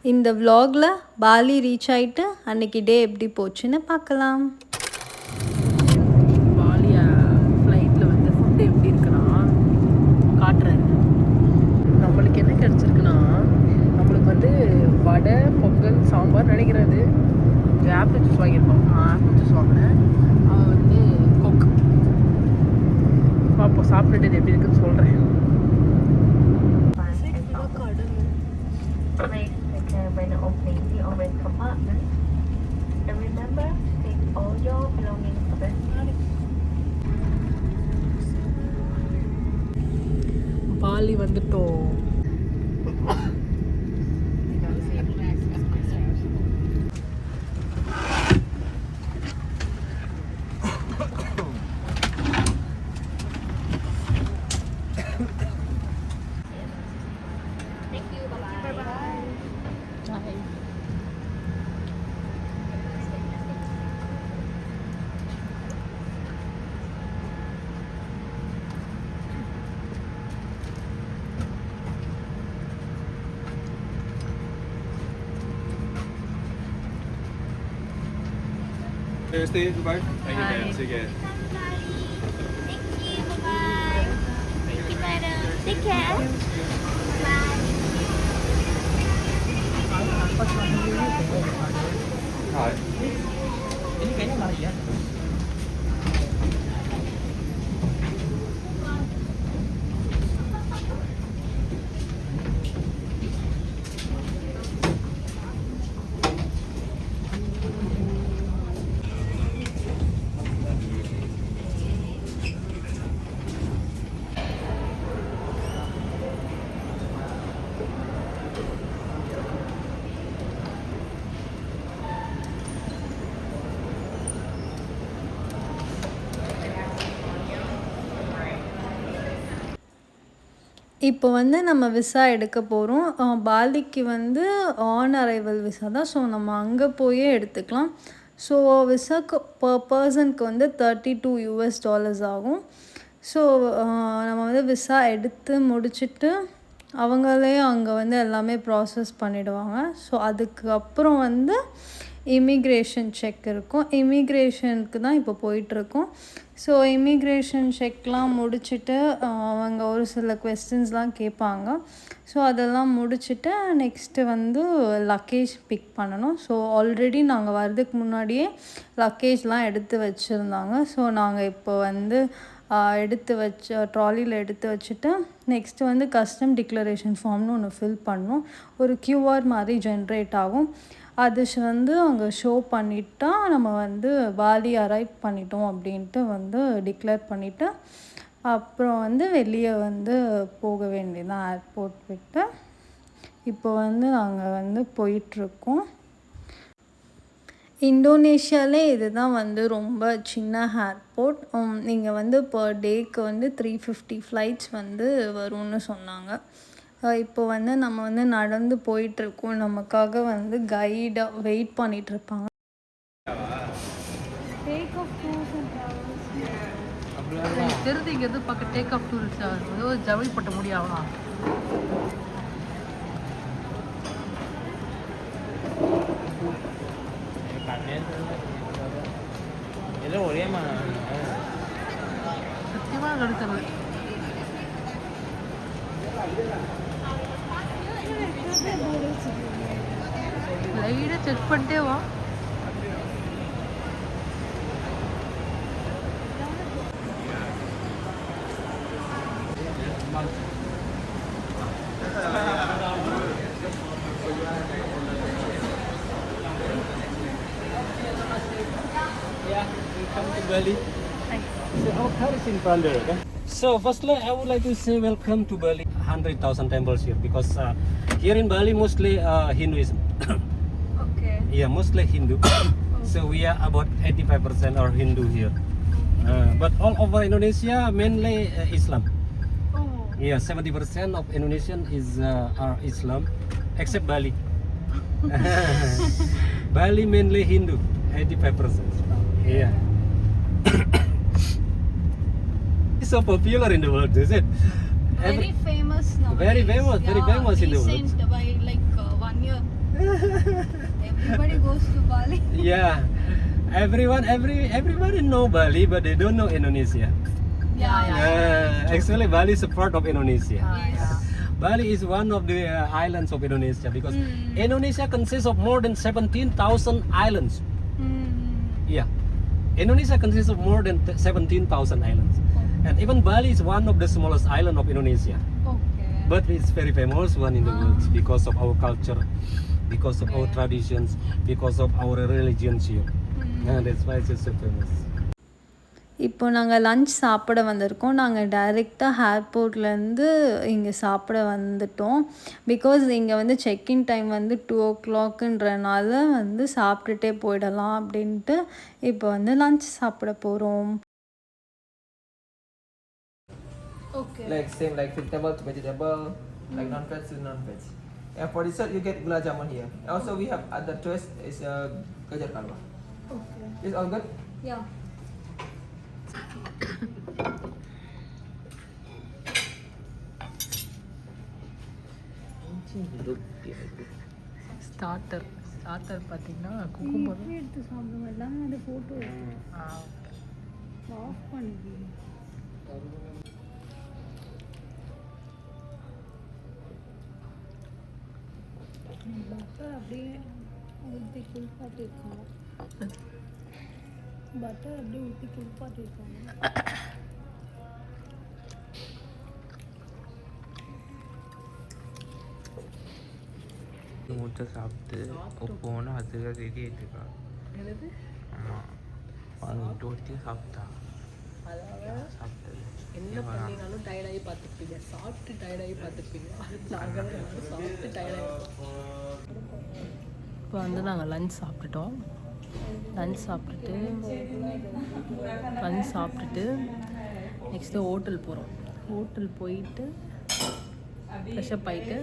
இந்த vlogல poly reach ஆயிட்டு அன்னைக்கு டே எப்படி போச்சுன்னு பார்க்கலாம். பாலியா ஃப்ளைட்டில் வந்து ஃபுட்டு எப்படி இருக்குன்னா காட்டுறாரு. நம்மளுக்கு என்ன கிடச்சிருக்குன்னா, நம்மளுக்கு வந்து வடை, பொங்கல், சாம்பார் நினைக்கிறது. ஆப்பிள் ஜூஸ் வாங்கியிருப்போம். ஆப்பிள் ஜூஸ் வாங்கினேன். அவன் வந்து கொக்கு. பார்ப்போம் சாப்பிட்டுட்டு எப்படி இருக்குன்னு சொல்கிறேன். When opening the orange compartment, and remember, take all your belongings to bed. Bali வந்துட்டோம். Stay, goodbye. Thank you, man. Take care. Thank you, madam. Take care. Hi. Ini kayaknya Maria. இப்போ வந்து நம்ம விசா எடுக்க போகிறோம். பாலிக்கு வந்து on arrival visa தான். So நம்ம அங்கே போயே எடுத்துக்கலாம். ஸோ விசாக்கு பர் பர்சனுக்கு வந்து $32 ஆகும். ஸோ நம்ம வந்து விசா எடுத்து முடிச்சுட்டு அவங்களே அங்கே வந்து எல்லாமே ப்ராசஸ் பண்ணிவிடுவாங்க. ஸோ அதுக்கப்புறம் வந்து இமிக்ரேஷன் செக் இருக்கும். இமிக்ரேஷனுக்கு தான் இப்போ போயிட்டுருக்கோம். ஸோ இமிக்ரேஷன் செக்லாம் முடிச்சுட்டு அவங்க ஒரு சில கொஸ்டின்ஸ்லாம் கேட்பாங்க. ஸோ அதெல்லாம் முடிச்சுட்டு நெக்ஸ்ட்டு வந்து லக்கேஜ் பிக் பண்ணணும். ஸோ ஆல்ரெடி நாங்கள் வர்றதுக்கு முன்னாடியே லக்கேஜ்லாம் எடுத்து வச்சுருந்தாங்க. ஸோ நாங்கள் இப்போ வந்து எடுத்து வச்சு ட்ராலியில் எடுத்து வச்சுட்டு நெக்ஸ்ட்டு வந்து கஸ்டம் டிக்ளரேஷன் ஃபார்ம்னு ஒன்று ஃபில் பண்ணணும். ஒரு QR மாதிரி ஜென்ரேட் ஆகும். அது வந்து அவங்க ஷோ பண்ணிட்டா நம்ம வந்து பாலி அரைவ் பண்ணிட்டோம் அப்படின்ட்டு வந்து டிக்ளேர் பண்ணிவிட்டு அப்புறம் வந்து வெளியே வந்து போக வேண்டியதான் ஏர்போர்ட் விட்டு. இப்போ வந்து நாங்கள் வந்து போயிட்டுருக்கோம். இந்தோனேஷியாவிலே இது தான் வந்து ரொம்ப சின்ன ஏர்போர்ட். நீங்கள் வந்து பர் டேக்கு வந்து 350 ஃப்ளைட்ஸ் வந்து வரும்னு சொன்னாங்க. இப்போ வந்து நம்ம வந்து நடந்து போயிட்டுருக்கோம். நமக்காக வந்து கைடாக வெயிட் பண்ணிகிட்ருப்பாங்க. Take off tours and travels தெரிஞ்சு இங்கேருந்து பக்கம் டேக் ஆஃப் டூரிஸ்ட் ஏதோ ஜவுளிப்பட்ட முடியாவா? ஏதோ ஒரே சத்தியமாக கிடைக்கிறது. லைட்டாக செக் பண்ணிட்டே வா. Welcome to Bali. So our car is in front there, okay? So firstly, I would like to say welcome to Bali. 100,000 temples here because here in Bali mostly Hinduism. Okay. Yeah, mostly Hindu. So we are about 85% are Hindu here. But all over Indonesia mainly Islam. Yeah, 70% of Indonesian is are Islam, except Bali. Bali mainly Hindu, 85%. Yeah. It's so popular in the world, is it? Very famous now. Very famous, very famous in the world. Recent by like 1 year. Everybody goes to Bali. Yeah, everybody know Bali, but they don't know Indonesia. Actually, Bali is a part of Indonesia. Bali is one of the islands of Indonesia because Indonesia consists of more than 17,000 islands. Yeah, Indonesia consists of more than 17,000 islands, and even Bali is one of the smallest island of Indonesia. Okay. But it's very famous one in the world because of our culture, because of our traditions, because of our religions here. And that's why it's so famous. இப்போ நாங்கள் lunch சாப்பிட வந்திருக்கோம். நாங்கள் டைரெக்டாக ஏர்போர்ட்லேருந்து இங்கே சாப்பிட வந்துட்டோம். Because இங்கே வந்து செக்இன் டைம் வந்து 2 o'clockன்றனால வந்து சாப்பிட்டுட்டே போயிடலாம் அப்படின்ட்டு இப்போ வந்து லஞ்ச் சாப்பிட போகிறோம். Okay. Like same like vegetable to vegetable, like non-veg to non-veg. And for dessert you get gulab jamun here. Also we have other choice is gajar kalwa. Okay. Is all good? Yeah. Starter பார்த்தீங்கன்னா cucumber எடுத்து சாப்பிடுவோம் எல்லாமே அந்த photo of பண்ணிடுவோம். Butter அப்படியே ஊற்றி குளிப்பாட்டிருக்காங்க. Butter அப்படியே ஊற்றி குளிப்பாட்டிருக்காங்க. முட்டை சாப்பிட்டு போனால் அதுக்காக ரெடி ஆகிட்டுருக்கா. என்னது? ஆமாம், பதினெட்டு ஒருத்தையும் சாப்பிட்டா. சாப்பிட்டது என்ன பண்ணினாலும் டயர்டாகி பார்த்துருப்பீங்க, சாப்பிட்டு டயர்டாகி பார்த்துருப்பீங்க. நாங்கள் எல்லாரும் சாப்பிட்டு டயர்டாகி. இப்போ வந்து நாங்கள் லஞ்ச் சாப்பிட்டுட்டோம். லஞ்ச் சாப்பிட்டுட்டு நெக்ஸ்ட்டு ஹோட்டல் போகிறோம். ஹோட்டல் போயிட்டு ஃப்ரெஷ்அப் ஆகிட்டு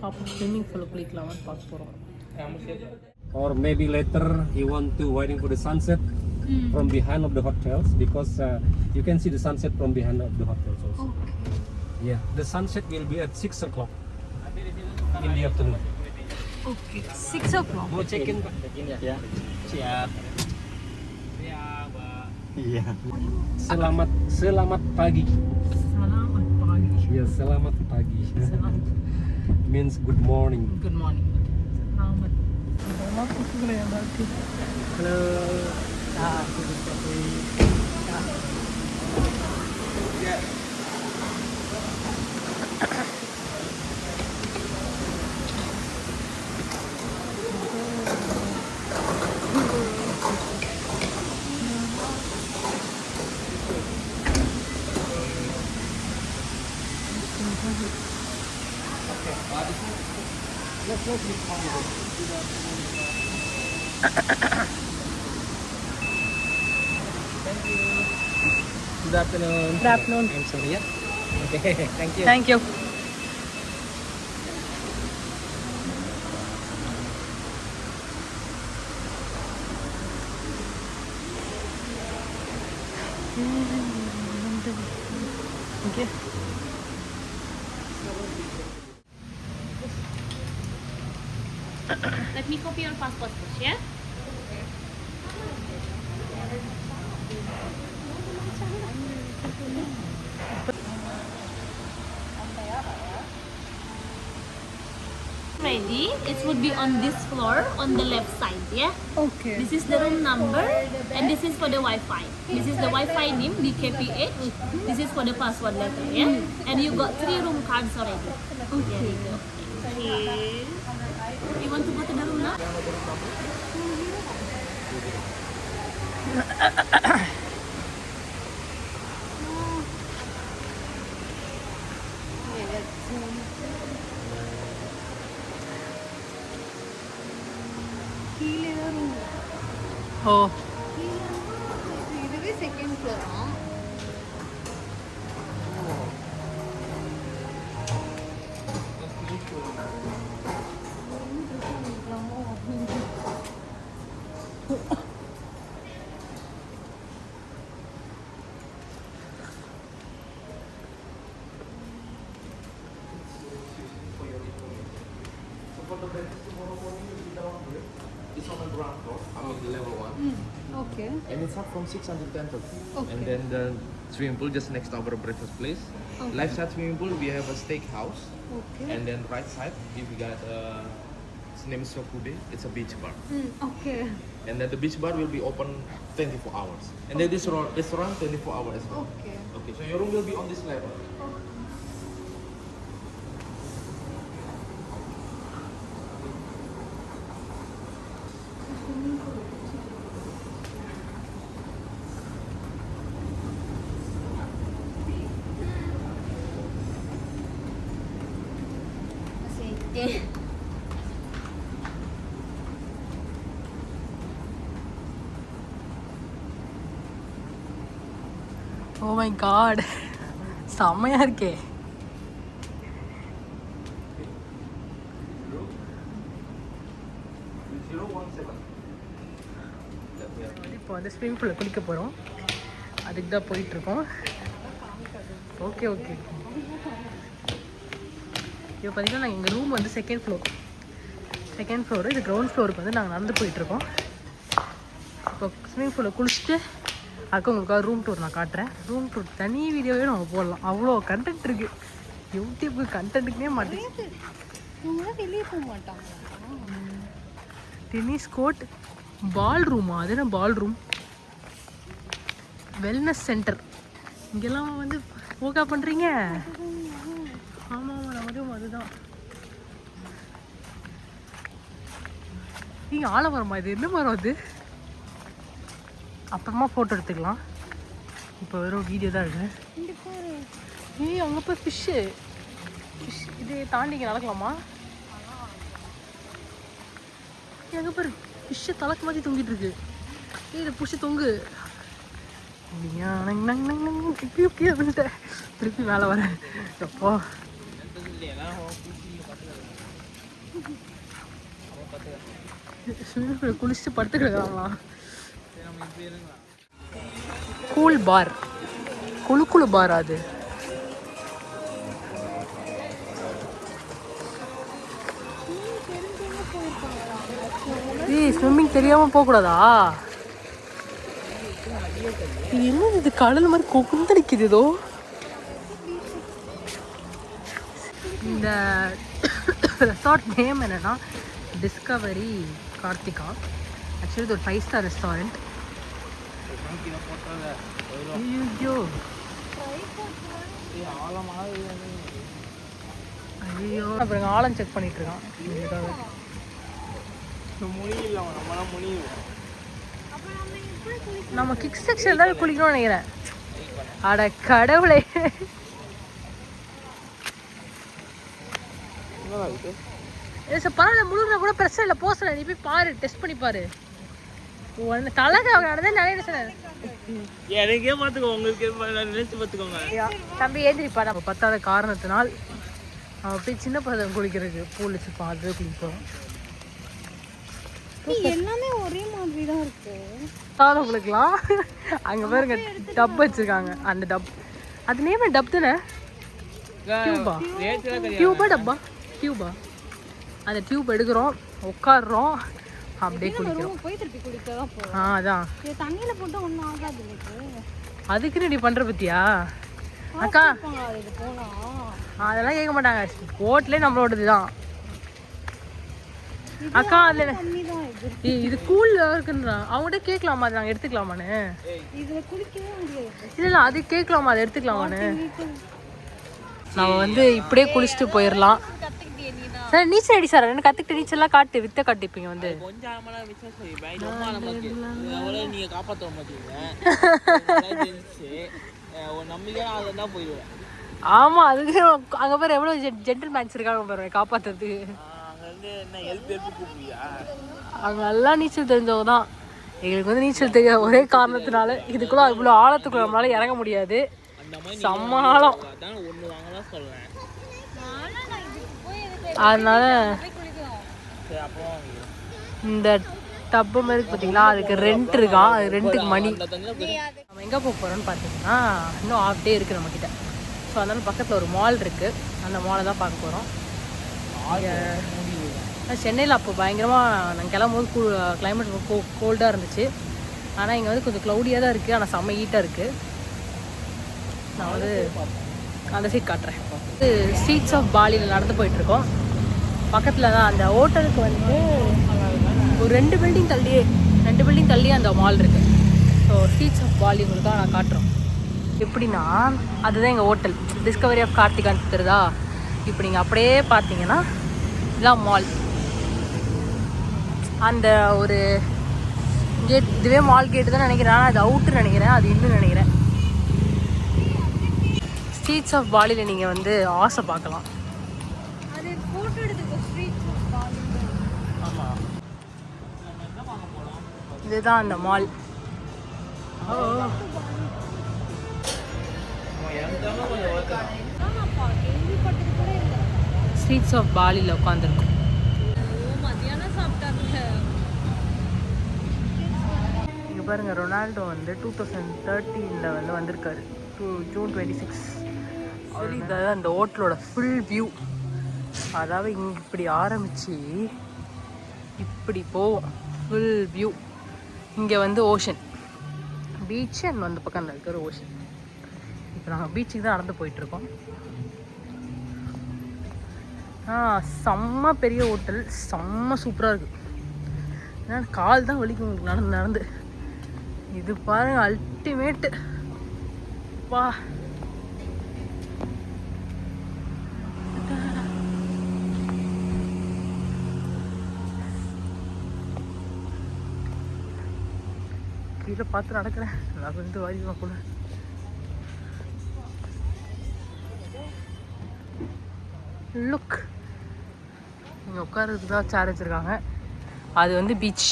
அப்புறம் ஸ்விம்மிங் பூலில் குளிக்கலாமான்னு பார்க்க போகிறோம். Or maybe later you want to waiting for the sunset from behind of the hotels because you can see the sunset from behind of the hotels also. Yeah, the sunset will be at 6 o'clock in the afternoon. Okay. 6 o'clock. Mau check in Pak? Ya. Siap. Iya. Selamat pagi. Selamat pagi. Ya, selamat pagi. Means good morning. Good morning. Selamat. Hello. Good afternoon. Good afternoon. I'm sorry. Okay, thank you. Thank you. Okay. Let me copy your passport first, yeah? Ready? It would be on this floor on the left side, yeah? Okay. This is the room number and this is for the Wi-Fi. This is the Wi-Fi name, BKPH. This is for the password letter, yeah? And you got 3 room cards already. Okay. Okay. You want to go to the room now? Oh. இதுவே second Flora? For for the breakfast tomorrow morning will be down here. It's on the ground floor. I mean the level 1. Okay And it's up from 6 until 10:30. And then the swimming pool just next to our breakfast place. Left side swimming pool we have a steakhouse. Okay And then right side if you got its name is Sokude. It's a beach bar. Okay And then the beach bar will be open 24 hours. And then this restaurant 24 hours as well. Okay Okay, so your room will be on this level. Oh my God, செம்மையா இருக்கே. இப்போ வந்து swimming பூலில் குளிக்க போகிறோம். அதுக்கு தான் போயிட்டுருக்கோம். Okay okay. இப்போ பார்த்தீங்கன்னா நாங்கள் எங்கள் ரூம் வந்து செகண்ட் ஃப்ளோரு. இது கிரவுண்ட் ஃப்ளோருக்கு வந்து நாங்கள் நடந்து போயிட்டுருக்கோம். இப்போ ஸ்விம்மிங் பூலில் குளிச்சுட்டு அதுக்கு உங்களுக்காக ரூம் டூர் நான் காட்டுறேன். ரூம் டூர் தனி வீடியோவே நம்ம போடலாம், அவ்வளோ கண்டென்ட் இருக்குது. யூடியூப்புக்கு கண்டென்ட்டுக்குனே மாட்டேங்குது. வெளியே போக மாட்டாங்க. டென்னிஸ் கோர்ட், பால் ரூமா? அது என்ன பால் ரூம்? Wellness centre. இங்கெல்லாம் வந்து யோகா பண்ணுறீங்க? ஆமாம் ஆமாம், நம்ம ரூம் அதுதான். நீங்கள் ஆலமரமா? இது என்ன மரம் அது? அப்புறமா ஃபோட்டோ எடுத்துக்கலாம். இப்போ வெறும் வீடியோ தான் இருக்கு. ஏய் அங்கே போய் ஃபிஷ்ஷு. இது தாண்டி இங்கே நடக்கலாமா? எங்கே பாரு, ஃபிஷ்ஷை தலைக்கு மாதிரி தொங்கிட்டு இருக்கு. ஏய் இதை பிடிச்சி தொங்கு. திருப்பி மேலே வரேன். எப்போ ஸ்விம்மிங் பூல் குளிச்சுட்டு படுத்து கிடக்குறாங்களா? கூல் பார், குழு பார். அது ஏய் ஸ்விம்மிங் தெரியாமல் போகக்கூடாதா? இது என்னது? இது கடல் மாதிரி கொந்தளிக்குது ஏதோ. இந்த ரெசார்ட் நேம் என்னன்னா டிஸ்கவரி கார்த்திகா. ஆக்சுவலி இது ஒரு 5 ஸ்டார் ரெஸ்டாரண்ட். ஐயோ ஐயோ, அப்புறம் ஆழம் செக் பண்ணிட்டு இருக்கான். நம்ம கிக்ஸ் செக்ஷன் தான் குளிக்கணும்னு நினைக்கிறேன். அட கடவுளே, பரவாயில்ல, முழுகினா கூட பிரச்சனை இல்லை. போசல நீ போய் பாரு, டெஸ்ட் பண்ணி பாரு. தலைக்கு நிறைய எனக்கே பார்த்துக்கோ, உங்களுக்கு நினைச்சு பார்த்துக்கோங்க. தம்பி ஏந்திரிப்பா. நம்ம பத்தாத காரணத்தினால் நம்ம போய் சின்ன பசங்க குளிக்கிறதுக்கு பூல் வச்சுருப்போம், அது குளிப்போம். எல்லாமே ஒரே மாதிரி தான் இருக்கு. குளிக்கலாம். அங்கே பாருங்க டப் வச்சுருக்காங்க. அந்த டப், அது நேம் டப் தானே? டியூபா டப்பா? டியூபா. அந்த டியூப் எடுக்கிறோம், உட்காடுறோம், அப்படியே குளிக்கிறோம். போய் திருப்பி குளிக்க தான் போறோம். அதான் தண்ணியில போட்டு ஒன்றும் ஆகாது எனக்கு. அதுக்குன்னு நீ பண்ணுற பத்தியா அக்கா? இது போனா அதெல்லாம் கேட்க மாட்டாங்க. கோட்லேயே நம்மளோடது தான் அக்கா. அதில் இது கூலில் இருக்குன்றா. அவங்ககிட்ட கேட்கலாமா அது நாங்கள் எடுத்துக்கலாமான்னு? இதில் குளிக்கவே முடியாது. இல்லை அது கேட்கலாமா அதை எடுத்துக்கலாமான்னு? நம்ம வந்து இப்படியே குளிச்சுட்டு போயிடலாம். சார் நீச்சல் அடி சார், எனக்கு கற்றுக்கிட்டு நீச்சல்லாம் காட்டு, வித்த காட்டிப்பீங்க வந்து. நீங்க காப்பாற்ற மாட்டீங்க. ஆமா, அதுக்கு அங்கே பேர் எவ்வளோ ஜென்டில் மேன்ஸ் இருக்காங்க பாருங்க காப்பாற்றுறதுக்கு. அவங்க எல்லாம் நீச்சல் தெரிஞ்சவங்க தான். எங்களுக்கு வந்து நீச்சல் தெரியாத ஒரே காரணத்தினால இதுக்குள்ள இவ்வளோ ஆழத்துக்குள்ள நம்மளால இறங்க முடியாது. செம்ம ஆழம். அதனால இந்த டப்பு மாதிரி பார்த்தீங்களா, அதுக்கு ரெண்ட் இருக்கான். அது ரெண்ட்டுக்கு மணி. நம்ம எங்கே போக போகிறோம்னு பார்த்தீங்கன்னா இன்னும் ஹாஃப் டே இருக்குது நம்மக்கிட்ட. ஸோ அதனால பக்கத்தில் ஒரு மால் இருக்குது, அந்த மாலை தான் பார்க்க போகிறோம். சென்னையில் அப்போ பயங்கரமாக நாங்கள் கிளம்பும்போது கிளைமேட் கோல்டாக இருந்துச்சு. ஆனால் இங்கே வந்து கொஞ்சம் க்ளவுடியாக தான் இருக்குது, ஆனால் செம்ம ஹீட்டாக இருக்குது. நான் வந்து அந்த சைட் காட்டுறேன். ஸ்ட்ரீட்ஸ் ஆஃப் பாலியில் நடந்து போயிட்டுருக்கோம். பக்கத்தில் தான் அந்த ஹோட்டலுக்கு வந்து ஒரு 2 பில்டிங் தள்ளியே அந்த மால் இருக்குது. ஸோ ஸ்ட்ரீட்ஸ் ஆஃப் பாலி உங்களுக்கு தான் நான் காட்டுறோம். எப்படின்னா அதுதான் எங்கள் ஹோட்டல், டிஸ்கவரி ஆஃப் கார்த்திகான்னு தெரியுதா. இப்போ நீங்கள் அப்படியே பார்த்தீங்கன்னா இதெல்லாம் மால். அந்த ஒரு கேட், இதுவே மால் கேட்டு தான் நினைக்கிறேன். ஆனால் அது அவுட்ரு நினைக்கிறேன், அது இன்னும் நினைக்கிறேன். ஸ்ட்ரீட்ஸ் ஆஃப் பாலியில் நீங்கள் வந்து ஆசை பார்க்கலாம். ஆமாம், இதுதான் அந்த மால். ஸ்ட்ரீட்ஸ் ஆஃப் பாலியில் உட்காந்துருக்கோம். இங்கே பாருங்கள், ரொனால்டோ வந்து 2013 வந்து வந்திருக்காரு, June 26. இதான் அந்த ஹோட்டலோட ஃபுல் வியூ. அதாவது இங்கே இப்படி ஆரம்பித்து இப்படி போவோம், ஃபுல் வியூ. இங்கே வந்து ஓஷன் பீச், அண்ட் வந்து பக்கம் இருக்கிற ஓஷன். இப்போ நாங்கள் பீச்சுக்கு தான் நடந்து போயிட்டுருக்கோம். செம்ம பெரிய ஹோட்டல், செம்ம சூப்பராக இருக்குது. ஏன்னா கால் தான் வலிக்கும் உங்களுக்கு நடந்து நடந்து. இது பாருங்க, அல்டிமேட்டு. வா, கீழே பார்த்து நடக்கிறேன், நான் வந்து வாரிமா கூட. லுக், இங்கே உட்காரதுக்கு தான் சேர் வச்சுருக்காங்க. அது வந்து பீச்.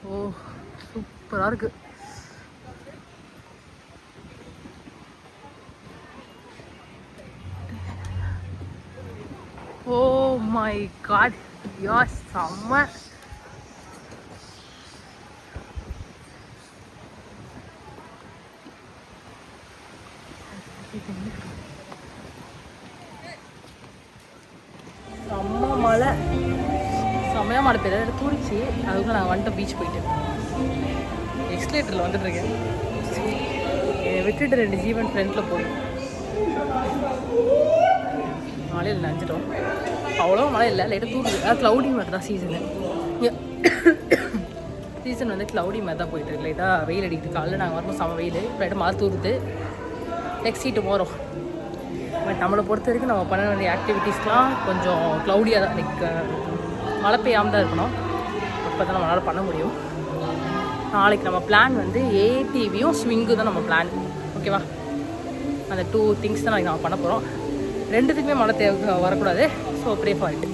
ஓ, சூப்பராக இருக்குது. ஓ மை காட், யா செம்ம. செம்ம மழை, செம்மையாக மழை பெய்யுது, தூரிச்சு. அதுக்குள்ள நாங்கள் வந்துட்டோம் பீச் போயிட்டு. எக்ஸ்லேட்டரில் வந்துட்டுருக்கேன். விட்டுட்டு 2 ஜீவன் ஃப்ரெண்டில் போய் மழையில் நனைஞ்சிட்டோம். அவ்வளோ மழை இல்லை, லைட்டாக தூக்குது. க்ளவுடி மாதிரி தான் சீசனு. சீசன் வந்து க்ளவுடி மாதிரி தான் போயிட்டு இருக்கு. லைட்டாக வெயில் அடிக்குது. காலையில் நாங்கள் வரணும் செம்ம வெயில், லைட்டாக மழை தூருது. Next tomorrow. பட் நம்மளை பொறுத்த வரைக்கும் நம்ம பண்ண வேண்டிய ஆக்டிவிட்டீஸ்லாம் கொஞ்சம் க்ளவுடியாக தான், லைக் மழை பெய்யாமல் தான் இருக்கணும். அப்போ தான் நம்மளால் பண்ண முடியும். நாளைக்கு நம்ம பிளான் வந்து ஏடிவியும் ஸ்விங்கு தான் நம்ம பிளான். ஓகேவா, அந்த 2 திங்ஸ் தான் நாளைக்கு நம்ம பண்ண போகிறோம். 2த்துக்குமே மழை தேவை வரக்கூடாது. So pray for it.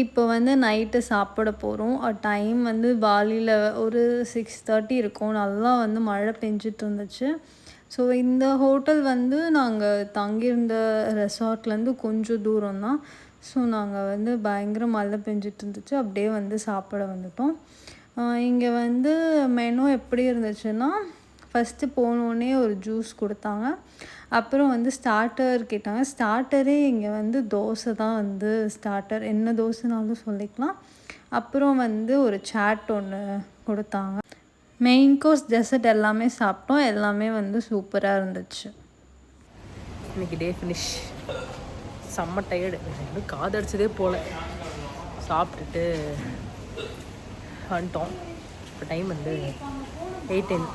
இப்போ வந்து நைட்டு சாப்பிட போகிறோம். டைம் வந்து பாலியில் ஒரு 6:30 இருக்கும். நல்லா வந்து மழை பெஞ்சிட்டு இருந்துச்சு. ஸோ இந்த ஹோட்டல் வந்து நாங்கள் தங்கியிருந்த ரெசார்ட்லேருந்து கொஞ்சம் தூரம் தான். ஸோ நாங்கள் வந்து பயங்கர மழை பெஞ்சிட்டு இருந்துச்சு, அப்படியே வந்து சாப்பிட வந்துட்டோம். இங்கே வந்து மெனு எப்படி இருந்துச்சுன்னா, ஃபஸ்ட்டு போனோடனே ஒரு ஜூஸ் கொடுத்தாங்க. அப்புறம் வந்து ஸ்டார்டர் கேட்டாங்க. ஸ்டார்டரே இங்கே வந்து தோசை தான் வந்து ஸ்டார்டர், என்ன தோசைனாலும் சொல்லிக்கலாம். அப்புறம் வந்து ஒரு சாட் ஒன்று கொடுத்தாங்க. மெயின் கோர்ஸ், டெசர்ட் எல்லாமே சாப்பிட்டோம். எல்லாமே வந்து சூப்பராக இருந்துச்சு. இன்றைக்கி டே ஃபினிஷ். செம்ம டயர்டு, காதடிச்சதே போல். சாப்பிட்டுட்டு வந்துட்டோம். இப்போ டைம் வந்து 8:10.